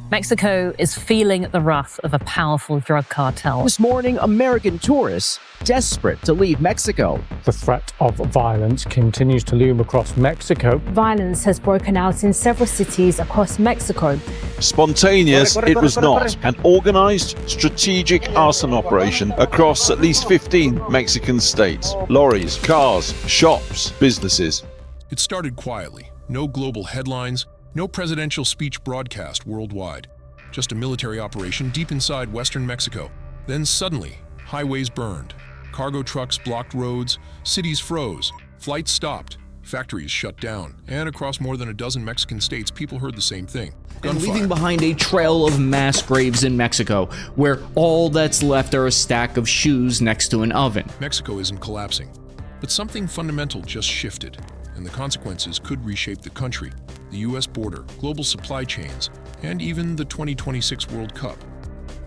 Mexico is feeling the wrath of a powerful drug cartel. This morning, American tourists desperate to leave Mexico. The threat of violence continues to loom across Mexico. Violence has broken out in several cities across Mexico. Spontaneous, it was not. An organized, strategic arson operation across at least 15 Mexican states. Lorries, cars, shops, businesses. It started quietly. No global headlines, no presidential speech broadcast worldwide. Just a military operation deep inside western Mexico. Then suddenly, highways burned. Cargo trucks blocked roads, cities froze, flights stopped, factories shut down, and across more than a dozen Mexican states, people heard the same thing. And leaving behind a trail of mass graves in Mexico, where all that's left are a stack of shoes next to an oven. Mexico isn't collapsing, but something fundamental just shifted, and the consequences could reshape the country, the U.S. border, global supply chains, and even the 2026 World Cup.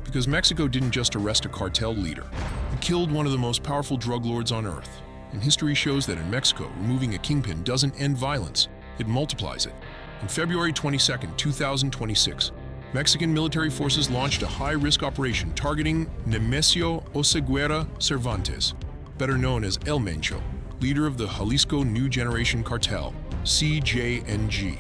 Because Mexico didn't just arrest a cartel leader, it killed one of the most powerful drug lords on earth. And history shows that in Mexico, removing a kingpin doesn't end violence, it multiplies it. On February 22, 2026, Mexican military forces launched a high-risk operation targeting Nemesio Oseguera Cervantes, better known as El Mencho, leader of the Jalisco New Generation Cartel, CJNG.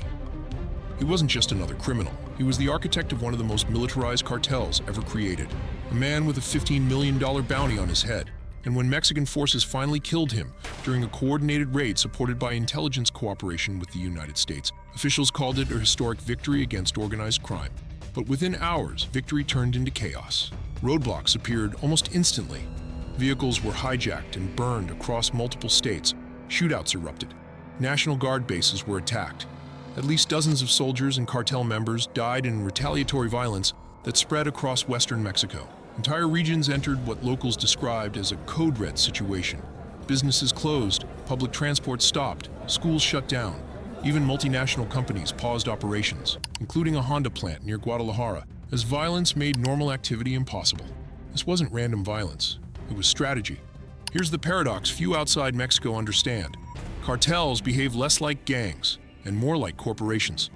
He wasn't just another criminal. He was the architect of one of the most militarized cartels ever created, a man with a $15 million bounty on his head. And when Mexican forces finally killed him during a coordinated raid supported by intelligence cooperation with the United States, officials called it a historic victory against organized crime. But within hours, victory turned into chaos. Roadblocks appeared almost instantly. Vehicles were hijacked and burned across multiple states. Shootouts erupted. National Guard bases were attacked. At least dozens of soldiers and cartel members died in retaliatory violence that spread across western Mexico. Entire regions entered what locals described as a code red situation. Businesses closed, public transport stopped, schools shut down. Even multinational companies paused operations, including a Honda plant near Guadalajara, as violence made normal activity impossible. This wasn't random violence. It was strategy. Here's the paradox few outside Mexico understand. Cartels behave less like gangs and more like corporations.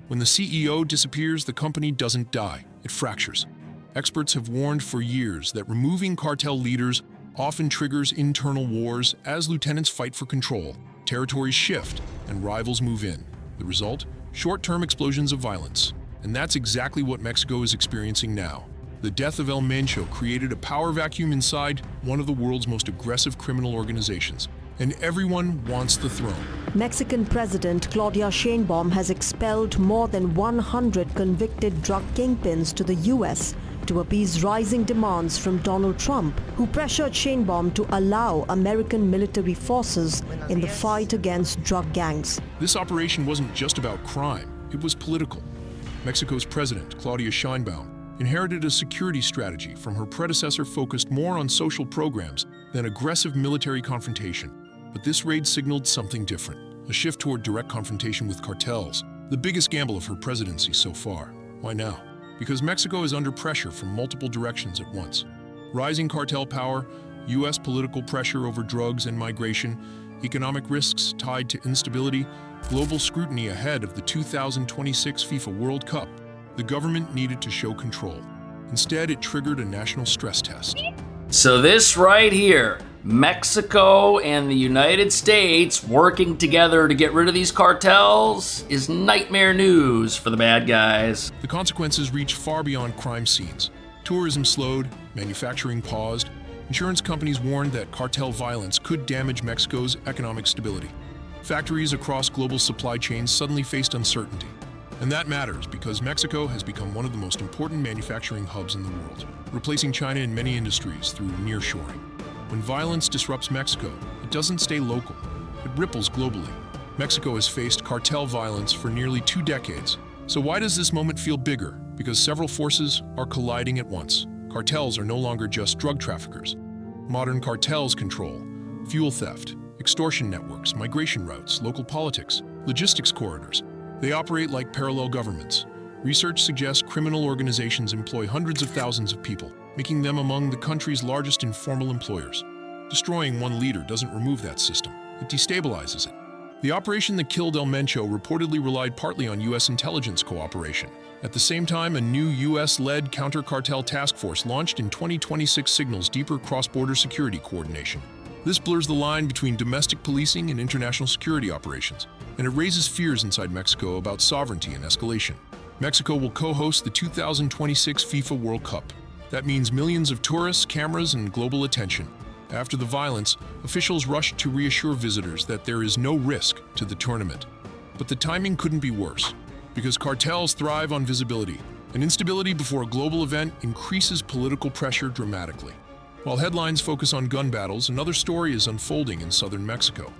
When the CEO disappears, the company doesn't die, it fractures. Experts have warned for years that removing cartel leaders often triggers internal wars as lieutenants fight for control, territories shift, and rivals move in. The result? Short-term explosions of violence. And that's exactly what Mexico is experiencing now. The death of El Mencho created a power vacuum inside one of the world's most aggressive criminal organizations, and everyone wants the throne. Mexican President Claudia Sheinbaum has expelled more than 100 convicted drug kingpins to the U.S. to appease rising demands from Donald Trump, who pressured Sheinbaum to allow American military forces in the fight against drug gangs. This operation wasn't just about crime, it was political. Mexico's president, Claudia Sheinbaum, inherited a security strategy from her predecessor focused more on social programs than aggressive military confrontation. But this raid signaled something different, a shift toward direct confrontation with cartels, the biggest gamble of her presidency so far. Why now? Because Mexico is under pressure from multiple directions at once. Rising cartel power, U.S. political pressure over drugs and migration, economic risks tied to instability, global scrutiny ahead of the 2026 FIFA World Cup. The government needed to show control. Instead, it triggered a national stress test. So this right here, Mexico and the United States working together to get rid of these cartels, is nightmare news for the bad guys. The consequences reached far beyond crime scenes. Tourism slowed, manufacturing paused. Insurance companies warned that cartel violence could damage Mexico's economic stability. Factories across global supply chains suddenly faced uncertainty. And that matters because Mexico has become one of the most important manufacturing hubs in the world, replacing China in many industries through nearshoring. When violence disrupts Mexico, it doesn't stay local, it ripples globally. Mexico has faced cartel violence for nearly 2 decades. So why does this moment feel bigger? Because several forces are colliding at once. Cartels are no longer just drug traffickers. Modern cartels control fuel theft, extortion networks, migration routes, local politics, logistics corridors. They operate like parallel governments. Research suggests criminal organizations employ hundreds of thousands of people, making them among the country's largest informal employers. Destroying one leader doesn't remove that system, it destabilizes it. The operation that killed El Mencho reportedly relied partly on U.S. intelligence cooperation, At the same time, a new U.S.-led counter-cartel task force launched in 2026 signals deeper cross-border security coordination. This blurs the line between domestic policing and international security operations, and it raises fears inside Mexico about sovereignty and escalation. Mexico will co-host the 2026 FIFA World Cup. That means millions of tourists, cameras, and global attention. After the violence, officials rushed to reassure visitors that there is no risk to the tournament. But the timing couldn't be worse, because cartels thrive on visibility, and instability before a global event increases political pressure dramatically. While headlines focus on gun battles, another story is unfolding in southern Mexico.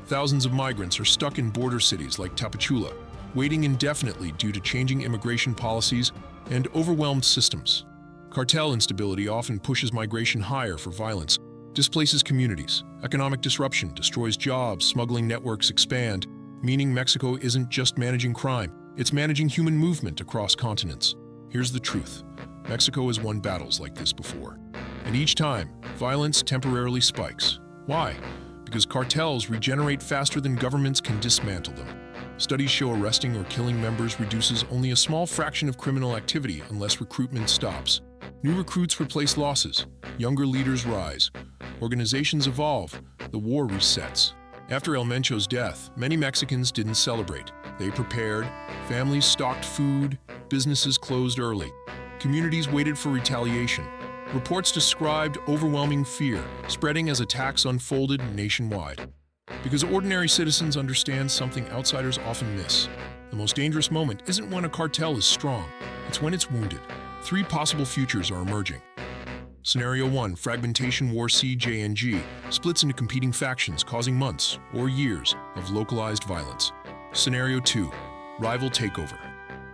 Thousands of migrants are stuck in border cities like Tapachula, waiting indefinitely due to changing immigration policies and overwhelmed systems. Cartel instability often pushes migration higher for violence, displaces communities. Economic disruption destroys jobs, smuggling networks expand, meaning Mexico isn't just managing crime, it's managing human movement across continents. Here's the truth. Mexico has won battles like this before. And each time, violence temporarily spikes. Why? Because cartels regenerate faster than governments can dismantle them. Studies show arresting or killing members reduces only a small fraction of criminal activity unless recruitment stops. New recruits replace losses. Younger leaders rise. Organizations evolve. The war resets. After El Mencho's death, many Mexicans didn't celebrate. They prepared. Families stocked food. Businesses closed early. Communities waited for retaliation. Reports described overwhelming fear, spreading as attacks unfolded nationwide. Because ordinary citizens understand something outsiders often miss. The most dangerous moment isn't when a cartel is strong, it's when it's wounded. 3 possible futures are emerging. Scenario 1, fragmentation war CJNG, splits into competing factions causing months or years of localized violence. Scenario 2, rival takeover.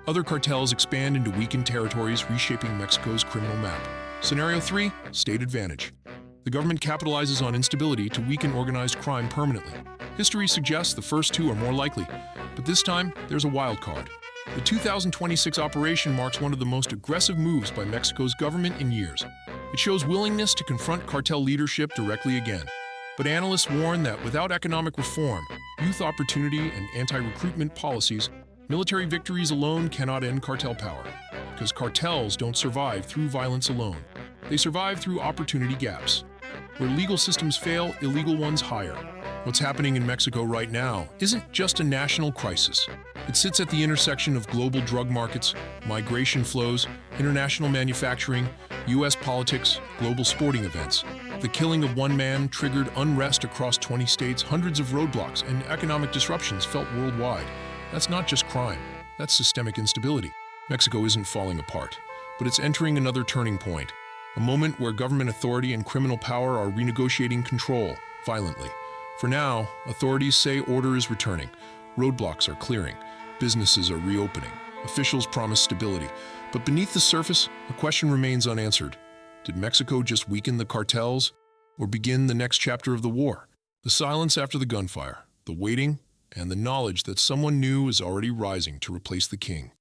Other cartels expand into weakened territories, reshaping Mexico's criminal map. Scenario 3, state advantage. The government capitalizes on instability to weaken organized crime permanently. History suggests the first 2 are more likely, but this time there's a wild card. The 2026 operation marks one of the most aggressive moves by Mexico's government in years. It shows willingness to confront cartel leadership directly again. But analysts warn that without economic reform, youth opportunity, and anti-recruitment policies, military victories alone cannot end cartel power. Because cartels don't survive through violence alone. They survive through opportunity gaps. Where legal systems fail, illegal ones hire. What's happening in Mexico right now isn't just a national crisis. It sits at the intersection of global drug markets, migration flows, international manufacturing, U.S. politics, global sporting events. The killing of one man triggered unrest across 20 states, hundreds of roadblocks, and economic disruptions felt worldwide. That's not just crime, that's systemic instability. Mexico isn't falling apart, but it's entering another turning point. A moment where government authority and criminal power are renegotiating control, violently. For now, authorities say order is returning, roadblocks are clearing, businesses are reopening, officials promise stability. But beneath the surface, a question remains unanswered. Did Mexico just weaken the cartels, or begin the next chapter of the war? The silence after the gunfire, the waiting, and the knowledge that someone new is already rising to replace the king.